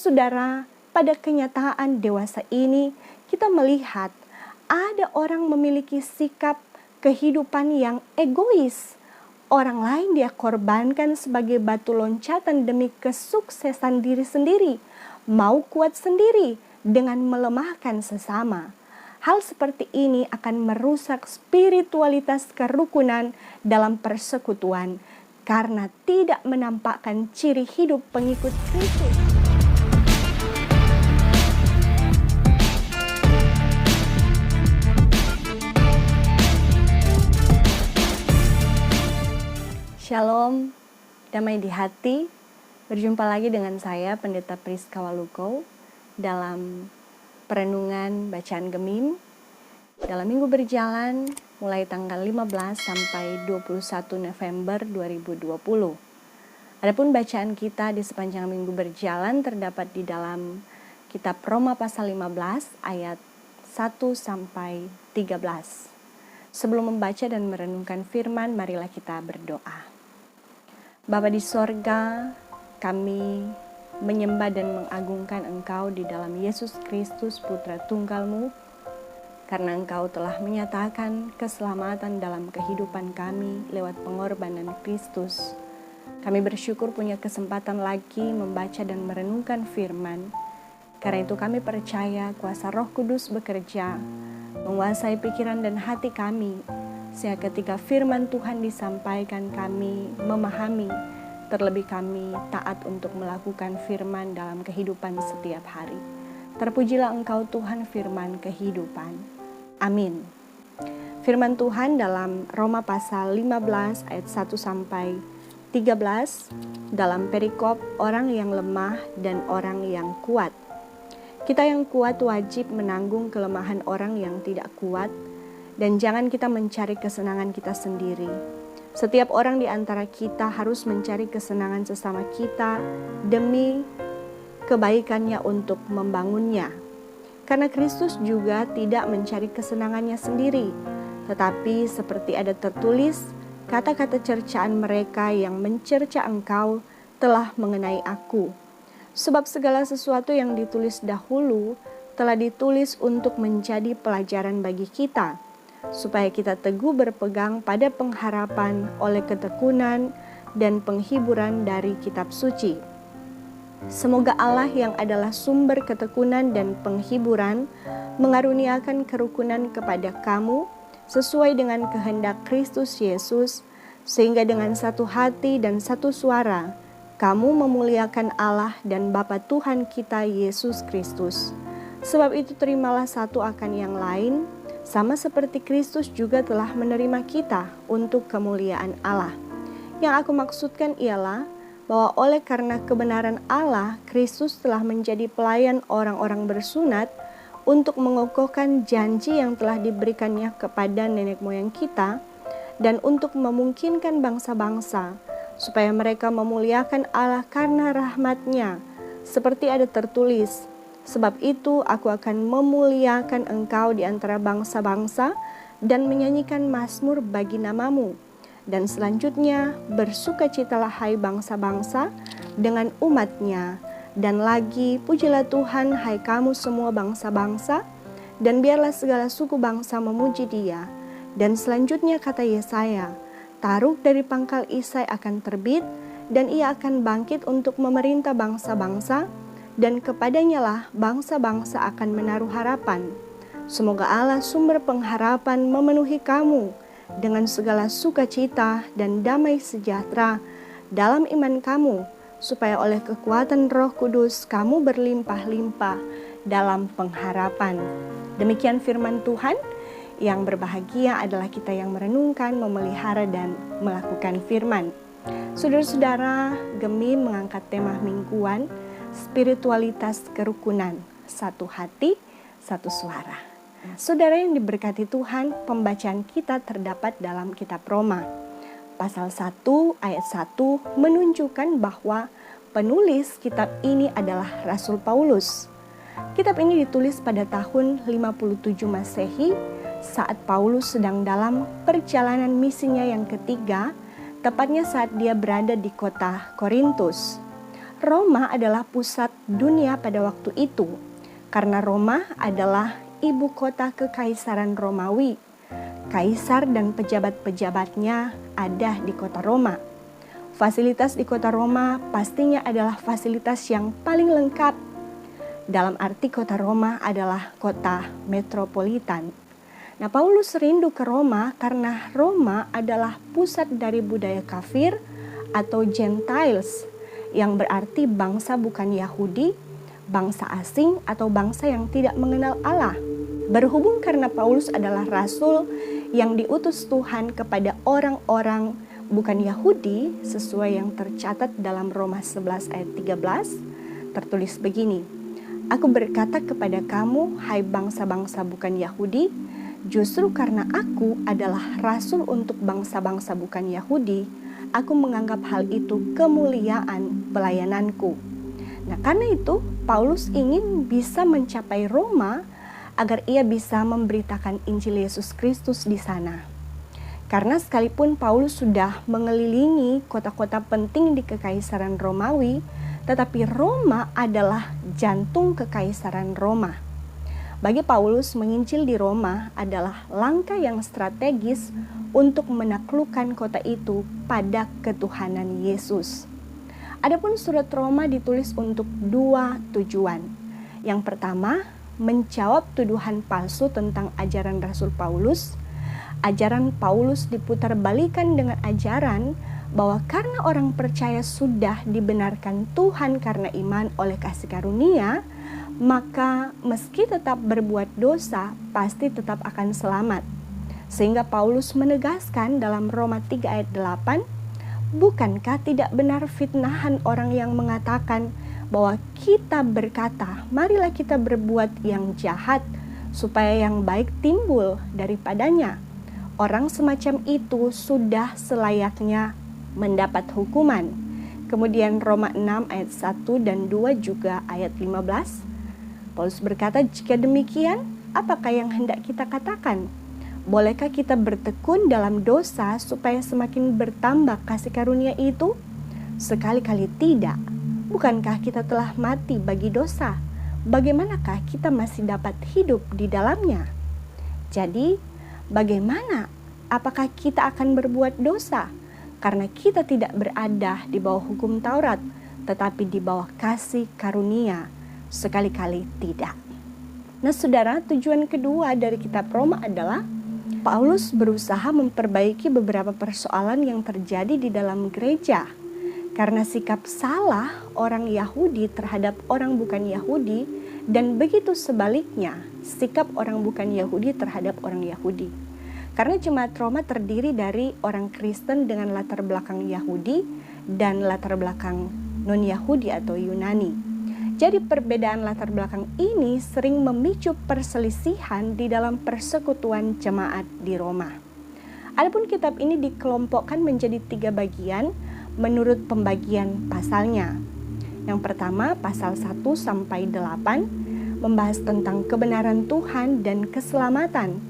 Saudara, pada kenyataan dewasa ini kita melihat ada orang memiliki sikap kehidupan yang egois. Orang lain dia korbankan sebagai batu loncatan demi kesuksesan diri sendiri, mau kuat sendiri dengan melemahkan sesama. Hal seperti ini akan merusak spiritualitas kerukunan dalam persekutuan karena tidak menampakkan ciri hidup pengikut Kristus. Shalom, damai di hati. Berjumpa lagi dengan saya, Pendeta Priska Waluko, dalam perenungan bacaan Gemim dalam minggu berjalan mulai tanggal 15 sampai 21 November 2020. Adapun bacaan kita di sepanjang minggu berjalan terdapat di dalam kitab Roma pasal 15 ayat 1 sampai 13. Sebelum membaca dan merenungkan firman, marilah kita berdoa. Bapa di sorga, kami menyembah dan mengagungkan Engkau di dalam Yesus Kristus Putra Tunggal-Mu, karena Engkau telah menyatakan keselamatan dalam kehidupan kami lewat pengorbanan Kristus. Kami bersyukur punya kesempatan lagi membaca dan merenungkan firman. Karena itu kami percaya kuasa Roh Kudus bekerja, menguasai pikiran dan hati kami, sehingga ketika firman Tuhan disampaikan kami memahami, terlebih kami taat untuk melakukan firman dalam kehidupan setiap hari. Terpujilah Engkau Tuhan firman kehidupan. Amin. Firman Tuhan dalam Roma pasal 15 ayat 1 sampai 13 dalam perikop orang yang lemah dan orang yang kuat. Kita yang kuat wajib menanggung kelemahan orang yang tidak kuat, dan jangan kita mencari kesenangan kita sendiri. Setiap orang di antara kita harus mencari kesenangan sesama kita demi kebaikannya untuk membangunnya. Karena Kristus juga tidak mencari kesenangannya sendiri, tetapi seperti ada tertulis, kata-kata cercaan mereka yang mencerca Engkau telah mengenai aku. Sebab segala sesuatu yang ditulis dahulu telah ditulis untuk menjadi pelajaran bagi kita, supaya kita teguh berpegang pada pengharapan oleh ketekunan dan penghiburan dari kitab suci. Semoga Allah yang adalah sumber ketekunan dan penghiburan mengaruniakan kerukunan kepada kamu sesuai dengan kehendak Kristus Yesus, sehingga dengan satu hati dan satu suara kamu memuliakan Allah dan Bapa Tuhan kita Yesus Kristus. Sebab itu terimalah satu akan yang lain, sama seperti Kristus juga telah menerima kita untuk kemuliaan Allah. Yang aku maksudkan ialah bahwa oleh karena kebenaran Allah, Kristus telah menjadi pelayan orang-orang bersunat untuk mengokohkan janji yang telah diberikannya kepada nenek moyang kita, dan untuk memungkinkan bangsa-bangsa supaya mereka memuliakan Allah karena rahmat-Nya, seperti ada tertulis, sebab itu aku akan memuliakan engkau di antara bangsa-bangsa dan menyanyikan mazmur bagi namamu. Dan selanjutnya, bersukacitalah hai bangsa-bangsa dengan umat-Nya. Dan lagi, pujilah Tuhan hai kamu semua bangsa-bangsa, dan biarlah segala suku bangsa memuji Dia. Dan selanjutnya kata Yesaya, Taruk dari pangkal Isai akan terbit, dan ia akan bangkit untuk memerintah bangsa-bangsa, dan kepadanya lah bangsa-bangsa akan menaruh harapan. Semoga Allah sumber pengharapan memenuhi kamu dengan segala sukacita dan damai sejahtera dalam iman kamu, supaya oleh kekuatan Roh Kudus kamu berlimpah-limpah dalam pengharapan. Demikian firman Tuhan. Yang berbahagia adalah kita yang merenungkan, memelihara, dan melakukan firman. Saudara-saudara, Gemim mengangkat tema mingguan, spiritualitas kerukunan, satu hati, satu suara. Saudara yang diberkati Tuhan, pembacaan kita terdapat dalam kitab Roma. Pasal 1 ayat 1 menunjukkan bahwa penulis kitab ini adalah Rasul Paulus. Kitab ini ditulis pada tahun 57 Masehi, saat Paulus sedang dalam perjalanan misinya yang ketiga, tepatnya saat dia berada di kota Korintus. Roma adalah pusat dunia pada waktu itu, karena Roma adalah ibu kota kekaisaran Romawi. Kaisar dan pejabat-pejabatnya ada di kota Roma. Fasilitas di kota Roma pastinya adalah fasilitas yang paling lengkap. Dalam arti kota Roma adalah kota metropolitan. Nah, Paulus rindu ke Roma karena Roma adalah pusat dari budaya kafir atau Gentiles, yang berarti bangsa bukan Yahudi, bangsa asing atau bangsa yang tidak mengenal Allah. Berhubung karena Paulus adalah rasul yang diutus Tuhan kepada orang-orang bukan Yahudi, sesuai yang tercatat dalam Roma 11 ayat 13, tertulis begini, "Aku berkata kepada kamu, hai bangsa-bangsa bukan Yahudi, justru karena aku adalah rasul untuk bangsa-bangsa bukan Yahudi, aku menganggap hal itu kemuliaan pelayananku." Nah, karena itu Paulus ingin bisa mencapai Roma agar ia bisa memberitakan Injil Yesus Kristus di sana. Karena sekalipun Paulus sudah mengelilingi kota-kota penting di Kekaisaran Romawi, tetapi Roma adalah jantung Kekaisaran Roma. Bagi Paulus, menginjil di Roma adalah langkah yang strategis untuk menaklukkan kota itu pada ketuhanan Yesus. Adapun surat Roma ditulis untuk dua tujuan. Yang pertama, menjawab tuduhan palsu tentang ajaran Rasul Paulus. Ajaran Paulus diputarbalikan dengan ajaran bahwa karena orang percaya sudah dibenarkan Tuhan karena iman oleh kasih karunia, maka meski tetap berbuat dosa, pasti tetap akan selamat. Sehingga Paulus menegaskan dalam Roma 3 ayat 8, "Bukankah tidak benar fitnahan orang yang mengatakan bahwa kita berkata, marilah kita berbuat yang jahat, supaya yang baik timbul daripadanya. Orang semacam itu sudah selayaknya mendapat hukuman." Kemudian Roma 6 ayat 1 dan 2 juga ayat 15, Paulus berkata, "Jika demikian, apakah yang hendak kita katakan? Bolehkah kita bertekun dalam dosa supaya semakin bertambah kasih karunia itu? Sekali-kali tidak. Bukankah kita telah mati bagi dosa? Bagaimanakah kita masih dapat hidup di dalamnya?" Jadi, bagaimana? Apakah kita akan berbuat dosa? Karena kita tidak berada di bawah hukum Taurat, tetapi di bawah kasih karunia. Sekali-kali tidak. Nah, saudara, tujuan kedua dari kitab Roma adalah Paulus berusaha memperbaiki beberapa persoalan yang terjadi di dalam gereja. Karena sikap salah orang Yahudi terhadap orang bukan Yahudi, dan begitu sebaliknya, sikap orang bukan Yahudi terhadap orang Yahudi. Karena jemaat Roma terdiri dari orang Kristen dengan latar belakang Yahudi dan latar belakang non-Yahudi atau Yunani. Jadi perbedaan latar belakang ini sering memicu perselisihan di dalam persekutuan jemaat di Roma. Adapun kitab ini dikelompokkan menjadi 3 bagian menurut pembagian pasalnya. Yang pertama, pasal 1 sampai 8 membahas tentang kebenaran Tuhan dan keselamatan.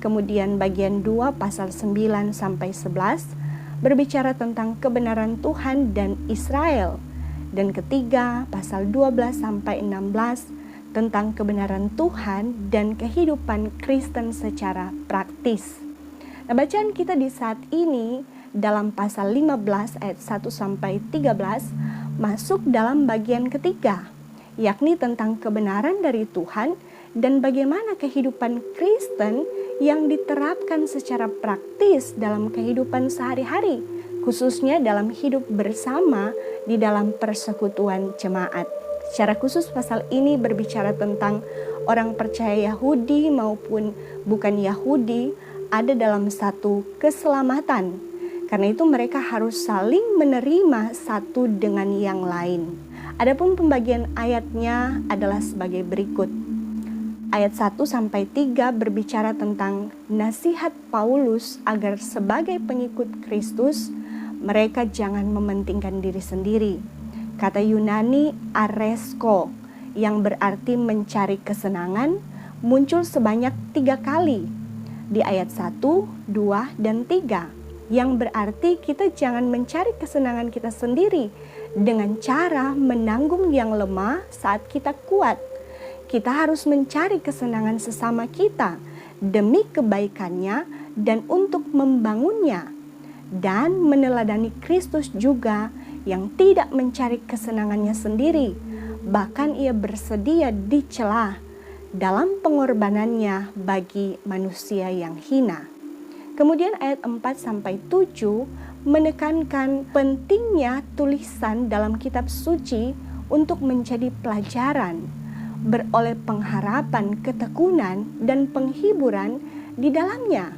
Kemudian bagian 2 pasal 9 sampai 11 berbicara tentang kebenaran Tuhan dan Israel. Dan ketiga, pasal 12 sampai 16 tentang kebenaran Tuhan dan kehidupan Kristen secara praktis. Nah, bacaan kita di saat ini dalam pasal 15 ayat 1 sampai 13 masuk dalam bagian ketiga, yakni tentang kebenaran dari Tuhan dan bagaimana kehidupan Kristen yang diterapkan secara praktis dalam kehidupan sehari-hari, khususnya dalam hidup bersama di dalam persekutuan jemaat. Secara khusus pasal ini berbicara tentang orang percaya Yahudi maupun bukan Yahudi ada dalam satu keselamatan. Karena itu mereka harus saling menerima satu dengan yang lain. Adapun pembagian ayatnya adalah sebagai berikut. Ayat 1 sampai 3 berbicara tentang nasihat Paulus agar sebagai pengikut Kristus mereka jangan mementingkan diri sendiri. Kata Yunani aresko yang berarti mencari kesenangan muncul sebanyak 3 kali di ayat 1, 2, dan 3. Yang berarti kita jangan mencari kesenangan kita sendiri dengan cara menanggung yang lemah saat kita kuat. Kita harus mencari kesenangan sesama kita demi kebaikannya dan untuk membangunnya. Dan meneladani Kristus juga yang tidak mencari kesenangannya sendiri, bahkan ia bersedia dicela dalam pengorbanannya bagi manusia yang hina. Kemudian ayat 4-7 menekankan pentingnya tulisan dalam kitab suci untuk menjadi pelajaran, beroleh pengharapan, ketekunan, dan penghiburan di dalamnya.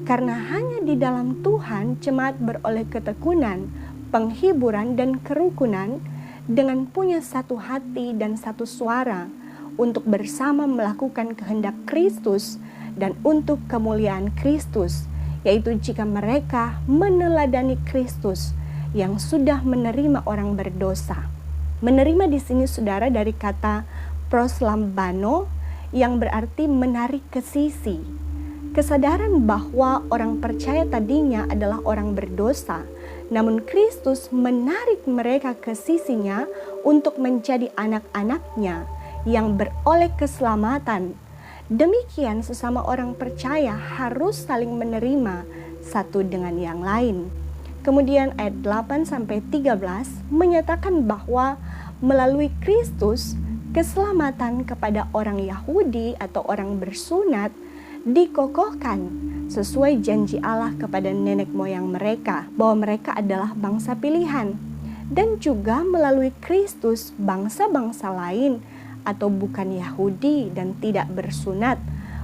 Karena hanya di dalam Tuhan jemaat beroleh ketekunan, penghiburan, dan kerukunan dengan punya satu hati dan satu suara untuk bersama melakukan kehendak Kristus dan untuk kemuliaan Kristus, yaitu jika mereka meneladani Kristus yang sudah menerima orang berdosa. Menerima di sini saudara dari kata proslambano yang berarti menarik ke sisi. Kesadaran bahwa orang percaya tadinya adalah orang berdosa, namun Kristus menarik mereka ke sisinya untuk menjadi anak-anaknya yang beroleh keselamatan. Demikian sesama orang percaya harus saling menerima satu dengan yang lain. Kemudian ayat 8-13 menyatakan bahwa melalui Kristus keselamatan kepada orang Yahudi atau orang bersunat dikokohkan sesuai janji Allah kepada nenek moyang mereka bahwa mereka adalah bangsa pilihan, dan juga melalui Kristus bangsa-bangsa lain atau bukan Yahudi dan tidak bersunat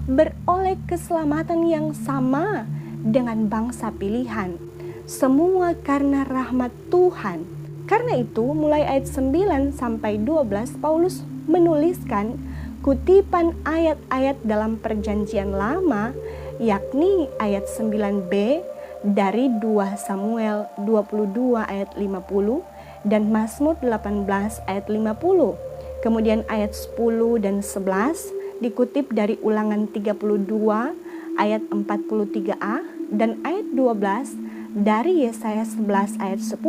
beroleh keselamatan yang sama dengan bangsa pilihan, semua karena rahmat Tuhan. Karena itu mulai ayat 9-12 Paulus menuliskan kutipan ayat-ayat dalam perjanjian lama, yakni ayat 9b dari 2 Samuel 22 ayat 50 dan Mazmur 18 ayat 50. Kemudian ayat 10 dan 11 dikutip dari Ulangan 32 ayat 43a dan ayat 12 dari Yesaya 11 ayat 10.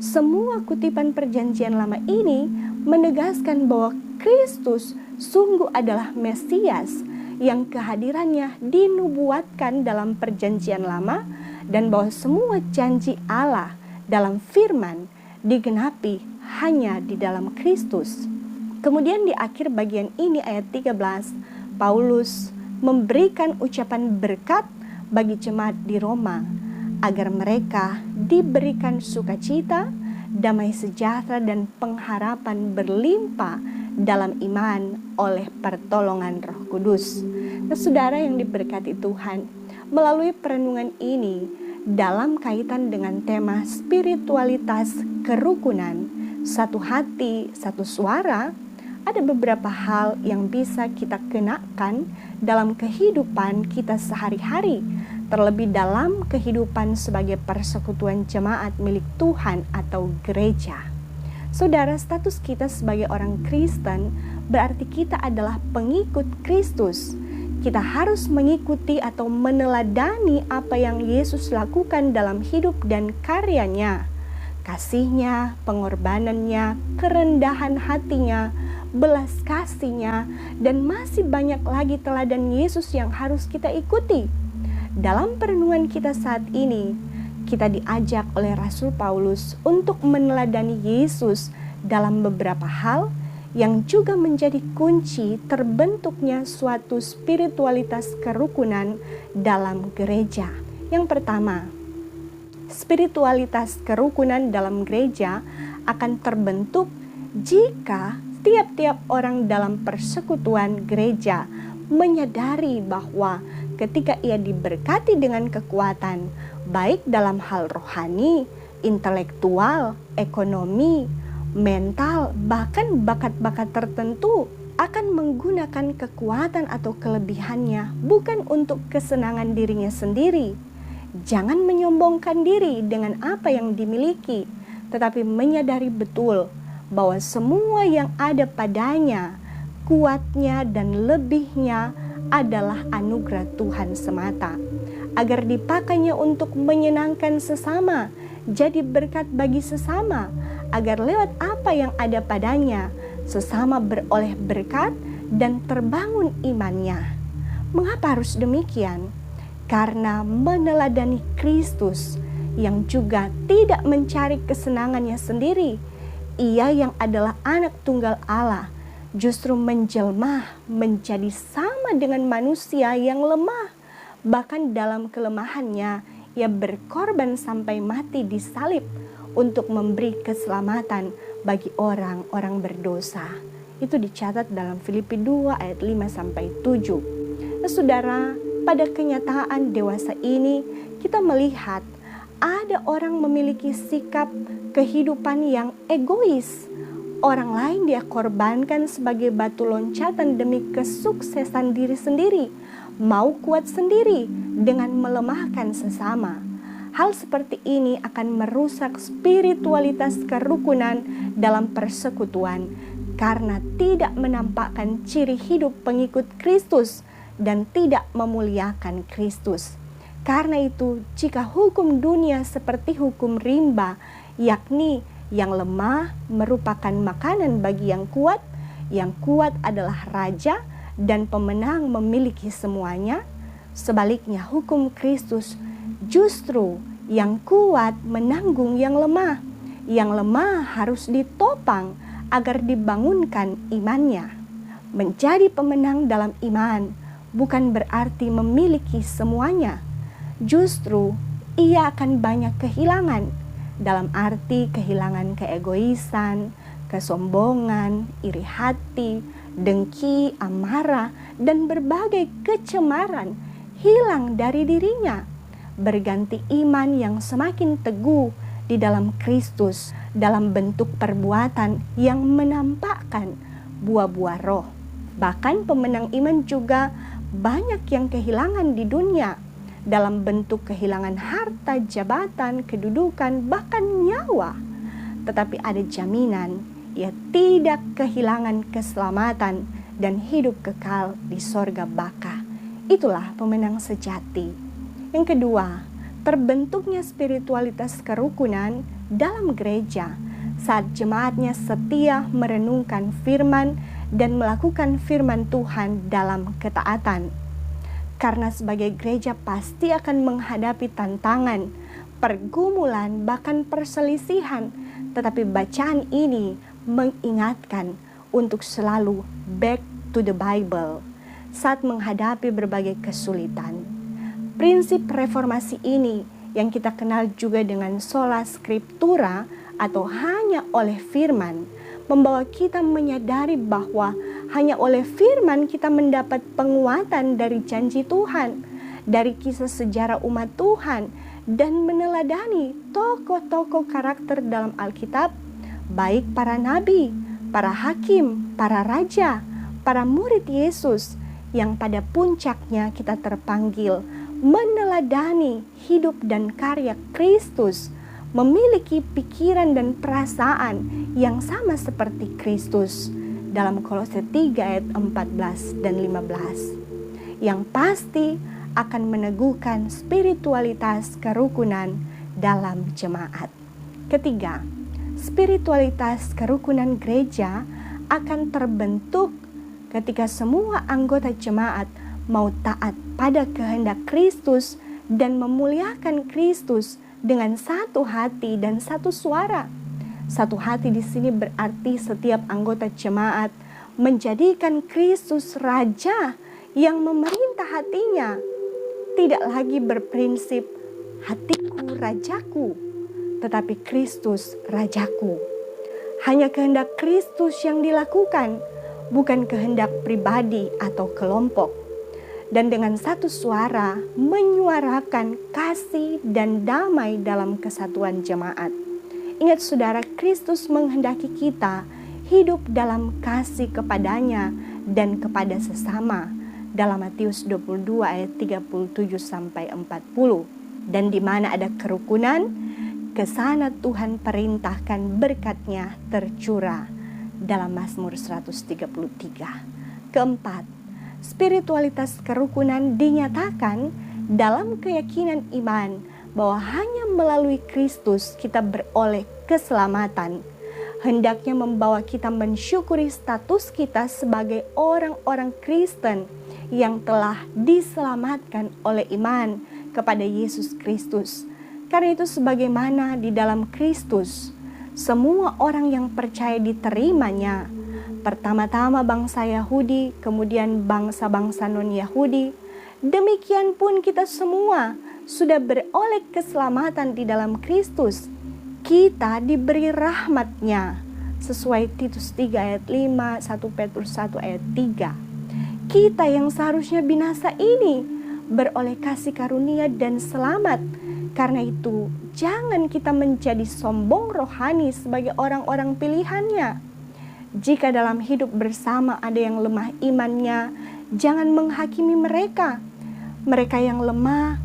Semua kutipan perjanjian lama ini menegaskan bahwa Kristus sungguh adalah Mesias yang kehadirannya dinubuatkan dalam perjanjian lama, dan bahwa semua janji Allah dalam firman digenapi hanya di dalam Kristus. Kemudian di akhir bagian ini ayat 13, Paulus memberikan ucapan berkat bagi jemaat di Roma agar mereka diberikan sukacita, damai sejahtera, dan pengharapan berlimpah dalam iman oleh pertolongan Roh Kudus. Nah, saudara yang diberkati Tuhan, melalui perenungan ini dalam kaitan dengan tema spiritualitas kerukunan, satu hati, satu suara, ada beberapa hal yang bisa kita kenakan dalam kehidupan kita sehari-hari, terlebih dalam kehidupan sebagai persekutuan jemaat milik Tuhan atau gereja. Saudara, status kita sebagai orang Kristen berarti kita adalah pengikut Kristus. Kita harus mengikuti atau meneladani apa yang Yesus lakukan dalam hidup dan karyanya, kasihnya, pengorbanannya, kerendahan hatinya, belas kasihnya, dan masih banyak lagi teladan Yesus yang harus kita ikuti. Dalam perenungan kita saat ini, kita diajak oleh Rasul Paulus untuk meneladani Yesus dalam beberapa hal yang juga menjadi kunci terbentuknya suatu spiritualitas kerukunan dalam gereja. Yang pertama, spiritualitas kerukunan dalam gereja akan terbentuk jika tiap-tiap orang dalam persekutuan gereja menyadari bahwa ketika ia diberkati dengan kekuatan, baik dalam hal rohani, intelektual, ekonomi, mental, bahkan bakat-bakat tertentu, akan menggunakan kekuatan atau kelebihannya bukan untuk kesenangan dirinya sendiri. Jangan menyombongkan diri dengan apa yang dimiliki, tetapi menyadari betul bahwa semua yang ada padanya, kuatnya dan lebihnya adalah anugerah Tuhan semata, agar dipakainya untuk menyenangkan sesama, jadi berkat bagi sesama, agar lewat apa yang ada padanya, sesama beroleh berkat dan terbangun imannya. Mengapa harus demikian? Karena meneladani Kristus yang juga tidak mencari kesenangannya sendiri. Ia yang adalah anak tunggal Allah justru menjelma menjadi sama dengan manusia yang lemah. Bahkan dalam kelemahannya, ia berkorban sampai mati di salib untuk memberi keselamatan bagi orang-orang berdosa. Itu dicatat dalam Filipi 2 ayat 5-7. Nah, saudara, pada kenyataan dewasa ini kita melihat ada orang memiliki sikap kehidupan yang egois. Orang lain dia korbankan sebagai batu loncatan demi kesuksesan diri sendiri, mau kuat sendiri dengan melemahkan sesama. Hal seperti ini akan merusak spiritualitas kerukunan dalam persekutuan karena tidak menampakkan ciri hidup pengikut Kristus dan tidak memuliakan Kristus. Karena itu, jika hukum dunia seperti hukum rimba, yakni yang lemah merupakan makanan bagi yang kuat adalah raja dan pemenang memiliki semuanya. Sebaliknya, hukum Kristus justru yang kuat menanggung yang lemah. Yang lemah harus ditopang agar dibangunkan imannya. Menjadi pemenang dalam iman bukan berarti memiliki semuanya. Justru ia akan banyak kehilangan, dalam arti kehilangan keegoisan, kesombongan, iri hati, dengki, amarah, dan berbagai kecemaran hilang dari dirinya. Berganti iman yang semakin teguh di dalam Kristus dalam bentuk perbuatan yang menampakkan buah-buah roh. Bahkan pemenang iman juga banyak yang kehilangan di dunia dalam bentuk kehilangan harta, jabatan, kedudukan, bahkan nyawa. Tetapi ada jaminan ia tidak kehilangan keselamatan dan hidup kekal di sorga baka. Itulah pemenang sejati. Yang kedua, terbentuknya spiritualitas kerukunan dalam gereja saat jemaatnya setia merenungkan firman dan melakukan firman Tuhan dalam ketaatan. Karena sebagai gereja pasti akan menghadapi tantangan, pergumulan, bahkan perselisihan. Tetapi bacaan ini mengingatkan untuk selalu back to the Bible saat menghadapi berbagai kesulitan. Prinsip reformasi ini yang kita kenal juga dengan sola scriptura atau hanya oleh firman, membawa kita menyadari bahwa hanya oleh firman kita mendapat penguatan dari janji Tuhan, dari kisah sejarah umat Tuhan, dan meneladani tokoh-tokoh karakter dalam Alkitab, baik para nabi, para hakim, para raja, para murid Yesus, yang pada puncaknya kita terpanggil meneladani hidup dan karya Kristus, memiliki pikiran dan perasaan yang sama seperti Kristus. Dalam Kolose 3 ayat 14 dan 15. Yang pasti akan meneguhkan spiritualitas kerukunan dalam jemaat. Ketiga, spiritualitas kerukunan gereja akan terbentuk ketika semua anggota jemaat mau taat pada kehendak Kristus dan memuliakan Kristus dengan satu hati dan satu suara. Satu hati di sini berarti setiap anggota jemaat menjadikan Kristus Raja yang memerintah hatinya. Tidak lagi berprinsip hatiku rajaku, tetapi Kristus Rajaku. Hanya kehendak Kristus yang dilakukan, bukan kehendak pribadi atau kelompok. Dan dengan satu suara menyuarakan kasih dan damai dalam kesatuan jemaat. Ingat saudara, Kristus menghendaki kita hidup dalam kasih kepadanya dan kepada sesama. Dalam Matius 22 ayat 37-40. Dan di mana ada kerukunan, ke sana Tuhan perintahkan berkat-Nya tercurah. Dalam Mazmur 133. Keempat, spiritualitas kerukunan dinyatakan dalam keyakinan iman bahwa hanya melalui Kristus kita beroleh keselamatan. hendaknya membawa kita mensyukuri status kita sebagai orang-orang Kristen yang telah diselamatkan oleh iman kepada Yesus Kristus. Karena itu sebagaimana di dalam Kristus, semua orang yang percaya diterimanya, pertama-tama bangsa Yahudi, kemudian bangsa-bangsa non-Yahudi, demikian pun kita semua sudah beroleh keselamatan di dalam Kristus. Kita diberi rahmat-Nya sesuai Titus 3 ayat 5, 1 Petrus 1 ayat 3. Kita yang seharusnya binasa ini beroleh kasih karunia dan selamat. Karena itu jangan kita menjadi sombong rohani sebagai orang-orang pilihan-Nya. Jika dalam hidup bersama ada yang lemah imannya, jangan menghakimi mereka. Mereka yang lemah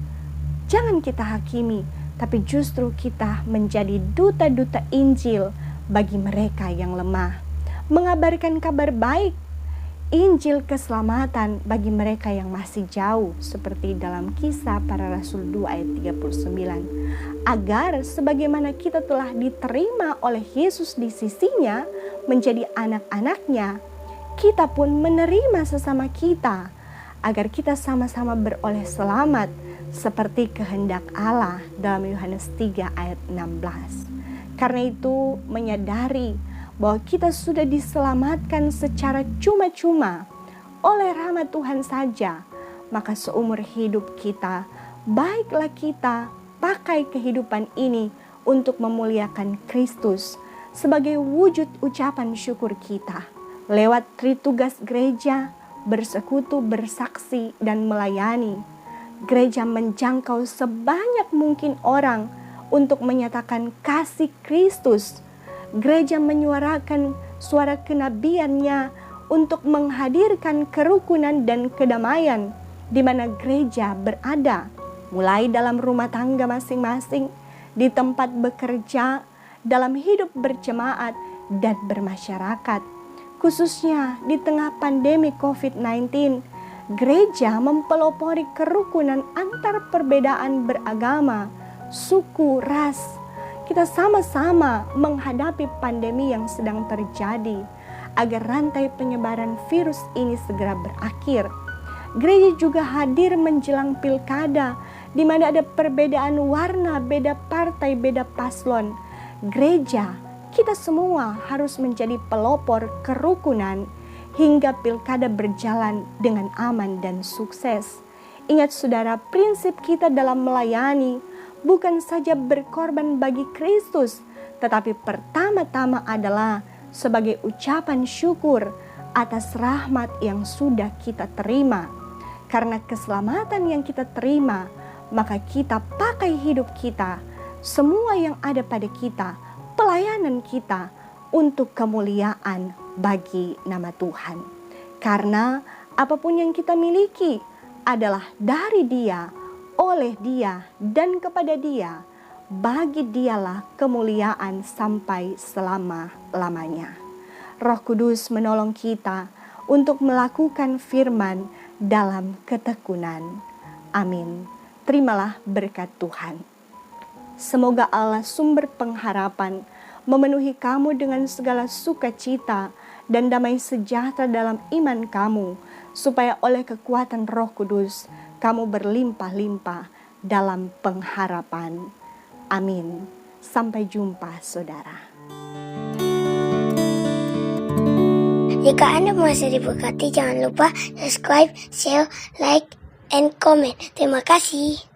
jangan kita hakimi, tapi justru kita menjadi duta-duta Injil bagi mereka yang lemah. Mengabarkan kabar baik, Injil keselamatan bagi mereka yang masih jauh, seperti dalam Kisah Para Rasul 2 ayat 39. Agar sebagaimana kita telah diterima oleh Yesus di sisinya menjadi anak-anaknya, kita pun menerima sesama kita, agar kita sama-sama beroleh selamat seperti kehendak Allah dalam Yohanes 3 ayat 16. Karena itu menyadari bahwa kita sudah diselamatkan secara cuma-cuma oleh rahmat Tuhan saja, maka seumur hidup kita, baiklah kita pakai kehidupan ini untuk memuliakan Kristus sebagai wujud ucapan syukur kita. Lewat tritugas gereja, bersekutu, bersaksi, dan melayani, gereja menjangkau sebanyak mungkin orang untuk menyatakan kasih Kristus. Gereja menyuarakan suara kenabiannya untuk menghadirkan kerukunan dan kedamaian di mana gereja berada, mulai dalam rumah tangga masing-masing, di tempat bekerja, dalam hidup berjemaat dan bermasyarakat. Khususnya di tengah pandemi COVID-19, gereja mempelopori kerukunan antar perbedaan beragama, suku, ras. Kita sama-sama menghadapi pandemi yang sedang terjadi agar rantai penyebaran virus ini segera berakhir. Gereja juga hadir menjelang pilkada di mana ada perbedaan warna, beda partai, beda paslon. Gereja, kita semua harus menjadi pelopor kerukunan hingga pilkada berjalan dengan aman dan sukses. Ingat saudara, prinsip kita dalam melayani bukan saja berkorban bagi Kristus, tetapi pertama-tama adalah sebagai ucapan syukur atas rahmat yang sudah kita terima. Karena keselamatan yang kita terima, maka kita pakai hidup kita, semua yang ada pada kita, pelayanan kita untuk kemuliaan bagi nama Tuhan. Karena apapun yang kita miliki adalah dari Dia, oleh Dia, dan kepada Dia. Bagi Dialah kemuliaan sampai selama-lamanya. Roh Kudus menolong kita untuk melakukan firman dalam ketekunan. Amin. Terimalah berkat Tuhan. Semoga Allah sumber pengharapan memenuhi kamu dengan segala sukacita dan damai sejahtera dalam iman kamu, supaya oleh kekuatan Roh Kudus kamu berlimpah-limpah dalam pengharapan. Amin. Sampai jumpa saudara. Jika Anda masih diberkati, jangan lupa subscribe, share, like, and comment. Terima kasih.